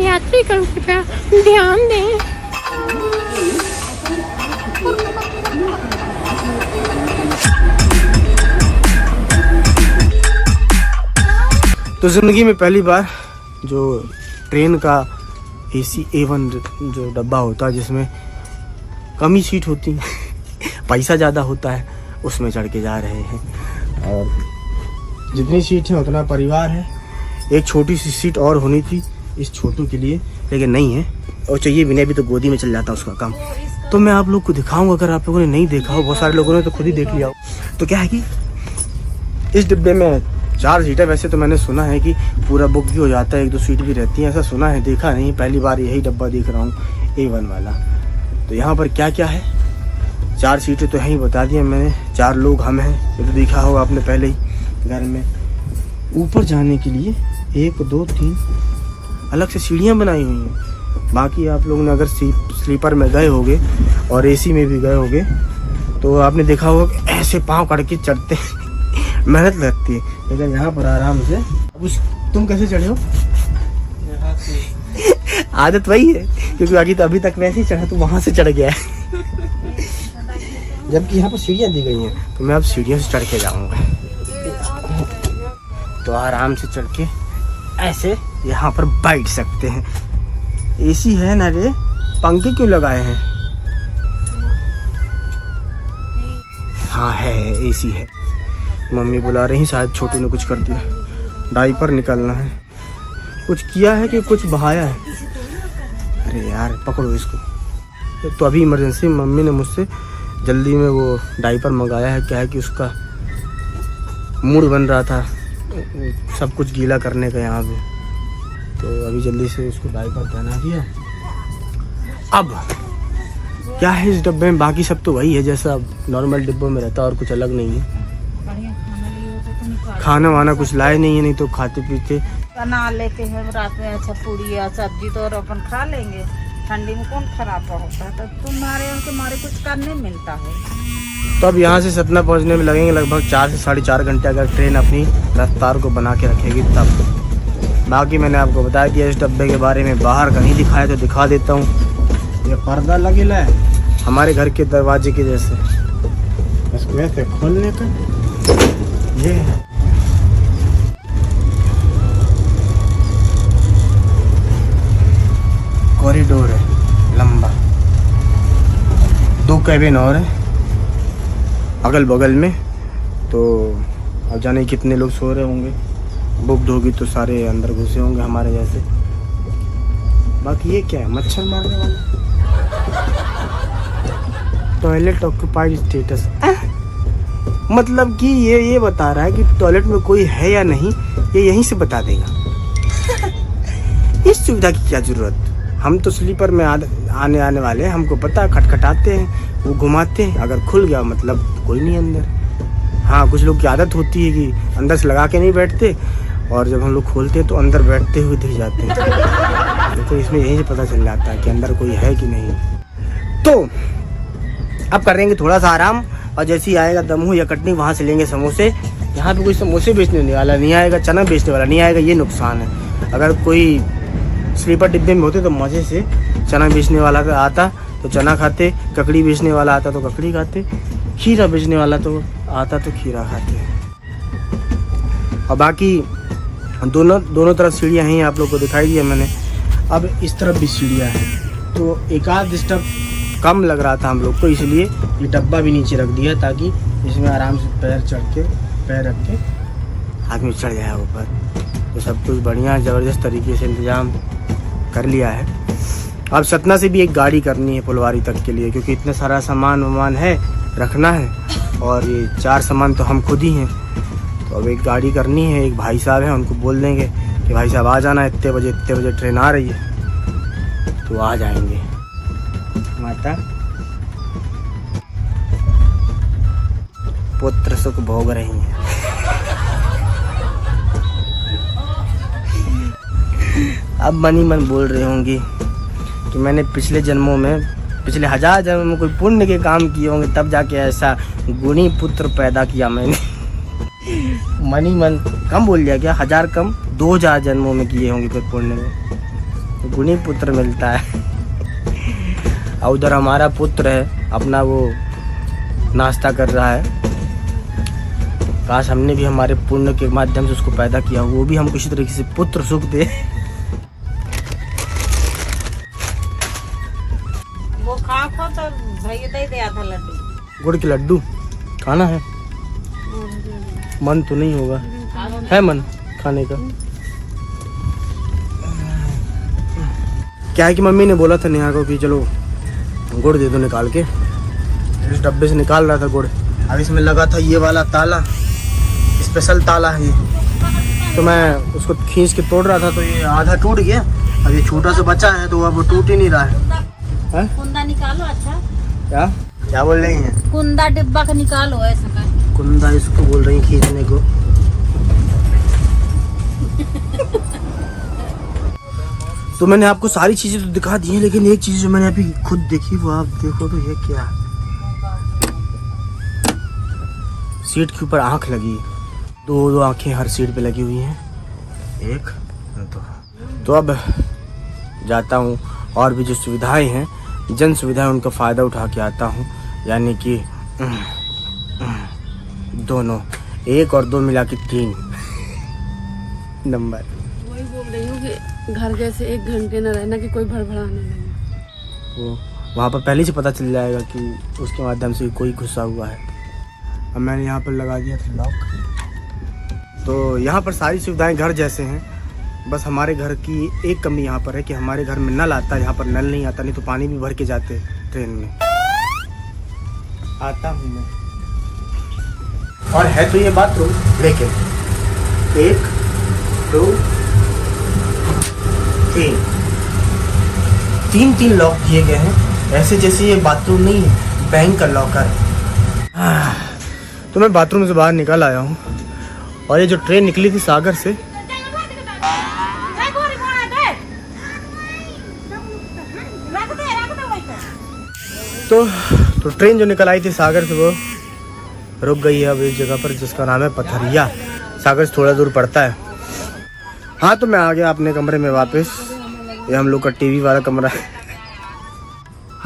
यात्री करो कृपया ध्यान दें। बना लेते हैं रात में। अच्छा पूड़ी या सब्जी तो और अपन खा लेंगे, ठंडी में कौन खराब होता है। तो तुम्हारे उनके मारे कुछ करने मिलता है। तो अब यहाँ से सतना पहुँचने में लगेंगे लगभग 4 से 4.5 घंटे, अगर ट्रेन अपनी रफ्तार को बना के रखेगी तब। बाकी मैंने आपको बताया कि इस डब्बे के बारे में बाहर कहीं दिखाया तो दिखा देता हूँ। ये पर्दा लगेला है हमारे घर के दरवाजे के जैसे, इसको ऐसे खोलने का ये है। कॉरिडोर है लंबा, 2 कैबिन और है अगल बगल में। तो अब जाने कितने लोग सो रहे होंगे, बुक होगी तो सारे अंदर घुसे होंगे हमारे जैसे। बाकी ये क्या है, मच्छर मारने वाला टॉयलेट ऑक्यूपाइड स्टेटस, मतलब कि ये बता रहा है कि टॉयलेट में कोई है या नहीं, ये यहीं से बता देगा। इस सुविधा की क्या जरूरत, हम तो स्लीपर में आने वाले हैं, हमको पता है, खटखटाते हैं, वो घुमाते हैं, अगर खुल गया मतलब कोई नहीं अंदर। हाँ कुछ लोग की आदत होती है कि अंदर से लगा के नहीं बैठते, और जब हम लोग खोलते हैं तो अंदर बैठते हुए दिख जाते हैं। तो इसमें यहीं से पता चल जाता है कि अंदर कोई है कि नहीं। तो अब करेंगे थोड़ा सा आराम, और जैसे ही आएगा दमू या कटनी वहाँ से लेंगे समोसे। यहाँ पे कोई समोसे बेचने वाला नहीं आएगा, चना बेचने वाला नहीं आएगा, ये नुकसान है। अगर कोई स्लीपर डिब्बे में होते तो मज़े से चना बेचने वाला आता तो चना खाते, ककड़ी बेचने वाला आता तो ककड़ी खाते, खीरा बेचने वाला तो आता तो खीरा खाते। और बाकी दोनों तरफ सीढ़ियाँ हैं, आप लोग को दिखाई दिया मैंने। अब इस तरफ भी सीढ़ियाँ हैं, तो एक आध डिस्टर्ब कम लग रहा था हम लोग को, इसलिए ये डब्बा भी नीचे रख दिया ताकि इसमें आराम से पैर रख के आदमी चढ़ जाए ऊपर। तो सब कुछ बढ़िया ज़बरदस्त तरीके से इंतज़ाम कर लिया है। अब सतना से भी एक गाड़ी करनी है फुलवारी तक के लिए, क्योंकि इतना सारा सामान है रखना है, और ये 4 सामान तो हम खुद ही हैं। तो अब एक गाड़ी करनी है, एक भाई साहब हैं, उनको बोल देंगे कि भाई साहब आ जाना, इतने बजे ट्रेन आ रही है, तो आ जाएंगे। माता पुत्र सुख भोग रही हैं। अब मन ही मन बोल रहे होंगे कि मैंने पिछले 1000 जन्मों में कोई पुण्य के काम किए होंगे, तब जाके ऐसा गुणी पुत्र पैदा किया मैंने। मन ही मन कम बोल दिया क्या, 1000 कम 2000 जन्मों में किए होंगे फिर पुण्य में। गुणी पुत्र मिलता है। और उधर हमारा पुत्र है अपना वो नाश्ता कर रहा है। काश हमने भी हमारे पुण्य के माध्यम से उसको पैदा किया, वो भी हमको इसी तरीके से पुत्र सुख दे। वो खा तो भैया दे दिया था लड्डू, गुड़ के लड्डू खाना है। मन तो नहीं होगा, है मन खाने का। क्या है कि मम्मी ने बोला था नेहा को कि चलो गुड़ दे दो निकाल के। इस डब्बे से निकाल रहा था गुड़। अब इसमें लगा था ये वाला ताला, स्पेशल ताला है ये। तो मैं उसको खींच के तोड़ रहा था तो ये आधा टूट गया। अब ये छोटा सा बचा है तो अब वो टूट ही नहीं रहा है। कुंदा निकालो। अच्छा क्या क्या बोल रही हैं? कुंदा डिब्बा का निकालो ऐसा का। कुंदा इसको बोल रही खींचने को। तो मैंने आपको सारी चीजें तो दिखा दी हैं, लेकिन एक चीज जो मैंने अभी खुद देखी वो आप देखो तो ये क्या है। सीट के ऊपर आंख लगी, दो आंखें हर सीट पे लगी हुई हैं। एक तो अब जाता हूँ और भी जो सुविधाएं हैं, जन सुविधाएं, उनका फ़ायदा उठा के आता हूँ। यानी कि दोनों, 1 और 2 मिला के 3 नंबर। वही बोल रही हूँ कि घर जैसे 1 घंटे न रहना कि कोई भड़बड़ाने लगे। वो वहाँ पर पहले से पता चल जाएगा कि उसके माध्यम से कोई घुसा हुआ है। अब मैंने यहाँ पर लगा दिया था लॉक। तो यहाँ पर सारी सुविधाएं घर जैसे हैं। बस हमारे घर की एक कमी यहाँ पर है कि हमारे घर में नल आता है, यहाँ पर नल नहीं आता। नहीं तो पानी भी भर के जाते ट्रेन में। आता हूँ मैं। और है तो ये बाथरूम, लेकिन 1 2 3 लॉक किए गए हैं, ऐसे जैसे ये बाथरूम नहीं है, बैंक का लॉकर। तो मैं बाथरूम से बाहर निकल आया हूँ और ये जो ट्रेन निकली थी सागर से, तो ट्रेन जो निकल आई थी सागर से वो रुक गई है अब इस जगह पर जिसका नाम है पथरिया। सागर से थोड़ा दूर पड़ता है। हाँ, तो मैं आ गया अपने कमरे में वापस। ये हम लोग का टीवी वाला कमरा है।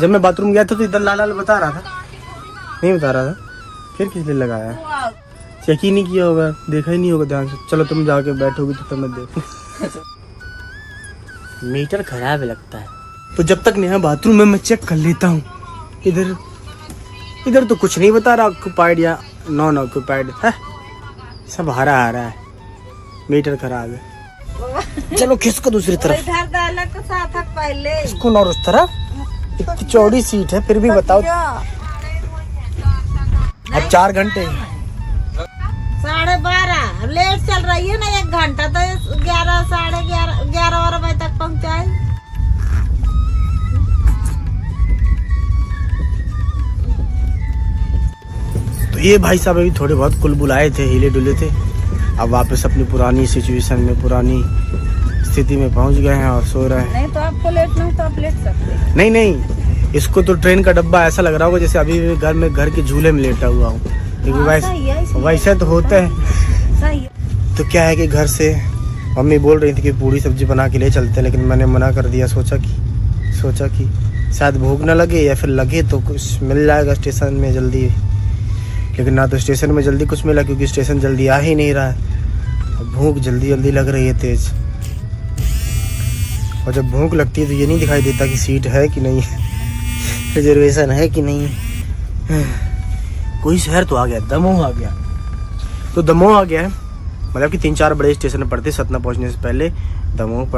जब मैं बाथरूम गया था तो इधर लाल बता रहा था, नहीं बता रहा था। फिर किस लिए लगाया? चेक ही नहीं किया होगा, देखा ही नहीं होगा ध्यान से। चलो तुम जाके बैठोगी तो फिर मैं देख। मीटर खराब लगता है। तो जब तक नेहा बाथरूम में मैं चेक कर लेता हूँ। इधर तो कुछ नहीं बता रहा, ऑक्यूपाइड या नॉन ऑक्यूपाइड है, सब हरा हरा है। मीटर खराब है। चलो खिसको दूसरी तरफ। इधर डाला के साथ पहले इसको और उस तरफ। इतनी चौड़ी सीट है फिर भी बताओ। अब 4 घंटे 12:30 लेट चल रही है ना, 1 घंटा तो 11 साढ़े 11 बजे तक पहुँचाए। तो ये भाई साहब अभी थोड़े बहुत कुल बुलाए थे, हिले डुले थे। अब वापस अपनी पुरानी सिचुएशन में, पुरानी स्थिति में पहुंच गए हैं और सो रहे हैं। नहीं तो आपको लेट नहीं तो आप लेट सकते हैं। नहीं, इसको तो ट्रेन का डब्बा ऐसा लग रहा होगा जैसे अभी घर के झूले में लेटा हुआ हूँ। वैसे तो होता है। सही है। तो क्या है कि घर से मम्मी बोल रही थी कि पूरी सब्जी बना के ले चलते हैं, लेकिन मैंने मना कर दिया। सोचा कि शायद भूख ना लगे, या फिर लगे तो कुछ मिल जाएगा स्टेशन में जल्दी। लेकिन ना तो स्टेशन में जल्दी कुछ मिला, क्योंकि स्टेशन जल्दी आ ही नहीं रहा है। अब भूख जल्दी लग रही है तेज। और जब भूख लगती है तो ये नहीं दिखाई देता कि सीट है कि नहीं, रिजर्वेशन है कि नहीं। कोई शहर तो आ गया, दमोह आ गया। तो दमोह आ गया है, मतलब कि 3-4 बड़े स्टेशन पड़ते सतना पहुंचने से पहले दमोह पर।